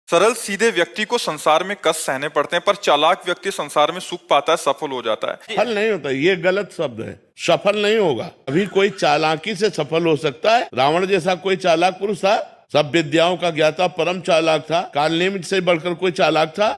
सरल सीधे व्यक्ति को संसार में कष्ट सहने पड़ते हैं, पर चालाक व्यक्ति संसार में सुख पाता है, सफल हो जाता है। सफल नहीं होता, ये गलत शब्द है। सफल नहीं होगा। अभी कोई चालाकी से सफल हो सकता है। रावण जैसा कोई चालाक पुरुष था, सब विद्याओं का ज्ञाता, परम चालाक था। कालनेमित से बढ़कर कोई चालाक था?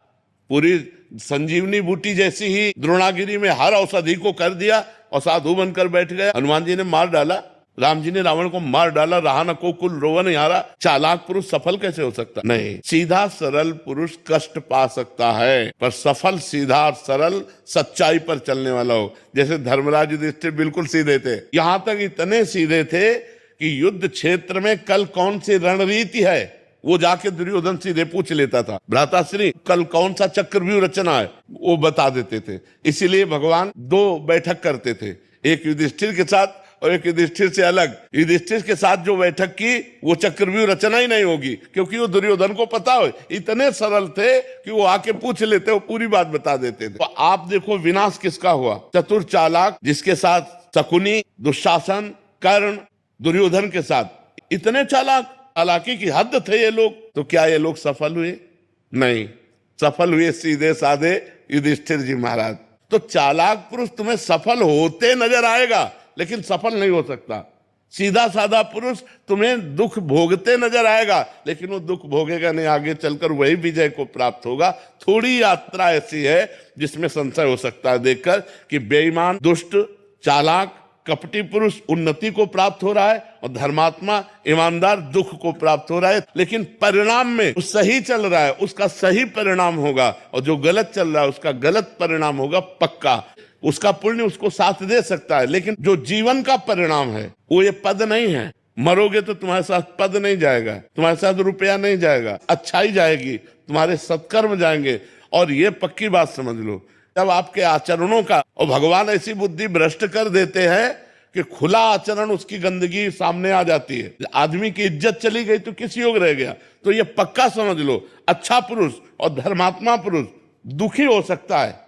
पूरी संजीवनी बूटी जैसी ही द्रोणागिरी में हर औषधि को कर दिया और साधु बनकर बैठ गया। हनुमान जी ने मार डाला, राम जी ने रावण को मार डाला, रहा न को कुल रोवन यारा। चालाक पुरुष सफल कैसे हो सकता? नहीं, सीधा सरल पुरुष कष्ट पा सकता है, पर सफल सीधा और सरल सच्चाई पर चलने वाला हो। जैसे धर्मराज युधिष्ठिर बिल्कुल सीधे थे, यहां तक इतने सीधे थे कि युद्ध क्षेत्र में कल कौन सी रणनीति है वो जाके दुर्योधन सीधे पूछ लेता था। भ्राताश्री कल कौन सा चक्रव्यूह रचना है वो बता देते थे। इसीलिए भगवान दो बैठक करते थे, एक युधिष्ठिर के साथ और एक युधिष्ठिर से अलग। युधिष्ठिर के साथ जो बैठक की वो चक्रव्यूह रचना ही नहीं होगी, क्योंकि वो दुर्योधन को पता हो। इतने सरल थे कि वो आके पूछ लेते, वो पूरी बात बता देते थे। तो आप देखो विनाश किसका हुआ? चतुर चालाक, जिसके साथ शकुनी, दुशासन, कर्ण, दुर्योधन के साथ इतने चालाक, चालाकी की हद थे ये लोग। तो क्या ये लोग सफल हुए? नहीं, सफल हुए सीधे साधे युधिष्ठिर जी महाराज। तो चालाक पुरुष तुम्हें सफल होते नजर आएगा, लेकिन सफल नहीं हो सकता। सीधा साधा पुरुष तुम्हें दुख भोगते नजर आएगा, लेकिन वो दुख भोगेगा नहीं, आगे चलकर वही विजय को प्राप्त होगा। थोड़ी यात्रा ऐसी है जिसमें संशय हो सकता है देखकर कि बेईमान, दुष्ट, चालाक, कपटी पुरुष उन्नति को प्राप्त हो रहा है और धर्मात्मा, ईमानदार दुख को प्राप्त हो रहा है। लेकिन परिणाम में वो सही चल रहा है, उसका सही परिणाम होगा, और जो गलत चल रहा है उसका गलत परिणाम होगा पक्का। उसका पुण्य उसको साथ दे सकता है, लेकिन जो जीवन का परिणाम है वो ये पद नहीं है। मरोगे तो तुम्हारे साथ पद नहीं जाएगा, तुम्हारे साथ रुपया नहीं जाएगा, अच्छाई जाएगी, तुम्हारे सत्कर्म जाएंगे। और ये पक्की बात समझ लो, जब आपके आचरणों का, और भगवान ऐसी बुद्धि भ्रष्ट कर देते हैं कि खुला आचरण उसकी गंदगी सामने आ जाती है। आदमी की इज्जत चली गई तो किस योग रह गया? तो ये पक्का समझ लो, अच्छा पुरुष और धर्मात्मा पुरुष दुखी हो सकता है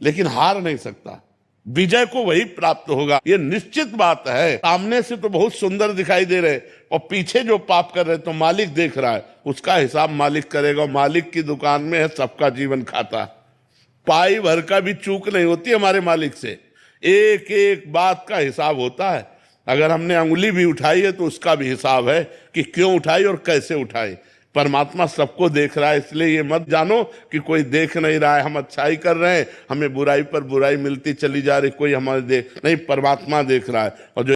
लेकिन हार नहीं सकता। विजय को वही प्राप्त होगा, ये निश्चित बात है। सामने से तो बहुत सुंदर दिखाई दे रहे और पीछे जो पाप कर रहे तो मालिक देख रहा है, उसका हिसाब मालिक करेगा। मालिक की दुकान में है सबका जीवन खाता, पाई भर का भी चूक नहीं होती हमारे मालिक से। एक एक बात का हिसाब होता है। अगर हमने अंगुली भी उठाई है तो उसका भी हिसाब है कि क्यों उठाई और कैसे उठाई। परमात्मा सबको देख रहा है, इसलिए ये मत जानो कि कोई देख नहीं रहा है, हम अच्छाई कर रहे हैं, हमें बुराई पर बुराई मिलती चली जा रही, कोई हमारे देख नहीं। परमात्मा देख रहा है। और जो